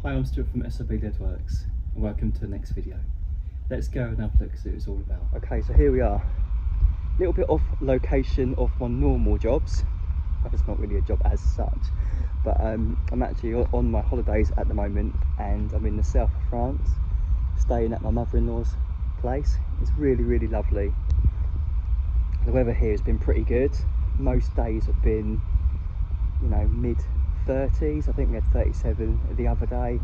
Hi, I'm Stuart from SOB Leadworks and welcome to the next video. Let's go and have a look at what it's all about. Okay, so here we are. A little bit off location of my normal jobs. It's not really a job as such, but I'm actually on my holidays at the moment and I'm in the south of France, staying at my mother-in-law's place. It's really lovely. The weather here has been pretty good. Most days have been, you know, mid-30s. I think we had 37 the other day.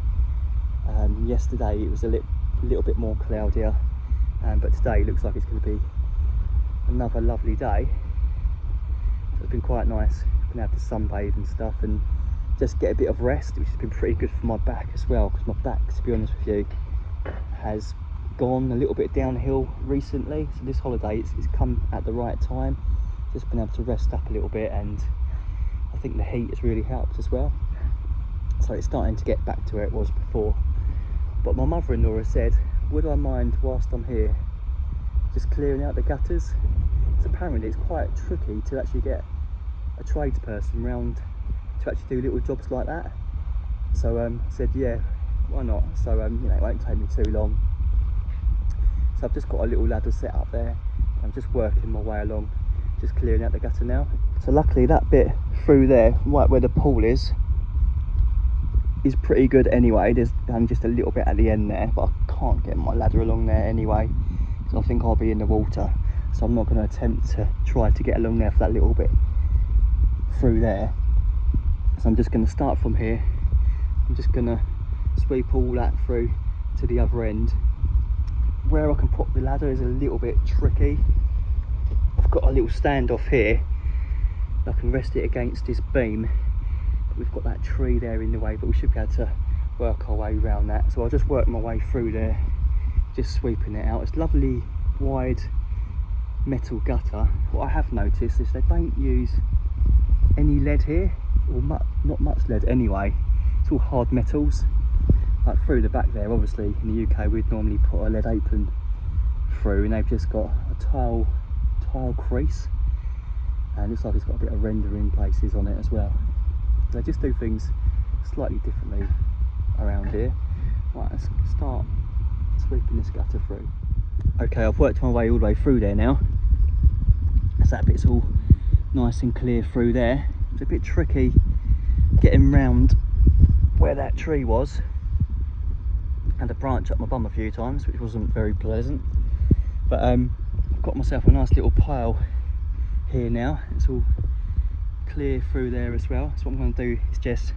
Yesterday it was a little bit more cloudier, but today looks like it's going to be another lovely day. So it's been quite nice. Been able to sunbathe and stuff and just get a bit of rest, which has been pretty good for my back as well, because my back, to be honest with you, has gone a little bit downhill recently. So this holiday it's come at the right time. Just been able to rest up a little bit, and I think the heat has really helped as well. So it's starting to get back to where it was before. But my mother-in-law has said, would I mind, whilst I'm here, just clearing out the gutters? So apparently it's quite tricky to actually get a tradesperson round to actually do little jobs like that. So I said, yeah, why not? So you know, it won't take me too long. So I've just got a little ladder set up there. I'm just working my way along, just clearing out the gutter now. So luckily that bit through there, right where the pool is pretty good anyway. There's just a little bit at the end there, but I can't get my ladder along there anyway, so I think I'll be in the water. So I'm not going to attempt to try to get along there for that little bit through there. So I'm just going to start from here. I'm just going to sweep all that through to the other end. Where I can put the ladder is a little bit tricky. I've got a little standoff here. I can rest it against this beam. We've got that tree there in the way, but we should be able to work our way around that. So I'll just work my way through there, just sweeping it out. It's lovely wide metal gutter. What I have noticed is they don't use any lead here, or not much lead anyway. It's all hard metals. Like through the back there, obviously in the UK we'd normally put a lead apron through, and they've just got a tile crease, and it looks like it's got a bit of rendering places on it as well. They just do things slightly differently around here. Right, let's start sweeping this gutter through. Okay, I've worked my way all the way through there now. So that bit's all nice and clear through there. It's a bit tricky getting round where that tree was. Had to branch up my bum a few times, which wasn't very pleasant. But I've got myself a nice little pile here now. It's all clear through there as well. So what I'm going to do is just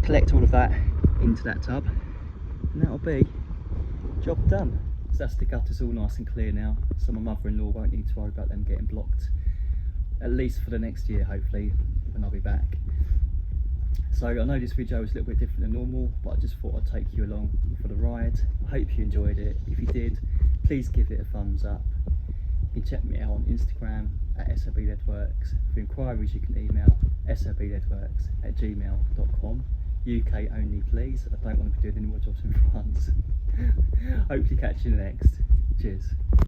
collect all of that into that tub, and that'll be job done. So that's the gutters all nice and clear now, so my mother-in-law won't need to worry about them getting blocked, at least for the next year hopefully, when I'll be back. So I know this video is a little bit different than normal, but I just thought I'd take you along for the ride. I hope you enjoyed it. If you did, please give it a thumbs up. You can check me out on Instagram at SOBLeadworks. For inquiries you can email sobleadworks@gmail.com. UK only please, I don't want to be doing any more jobs in France. Hopefully catch you next. Cheers.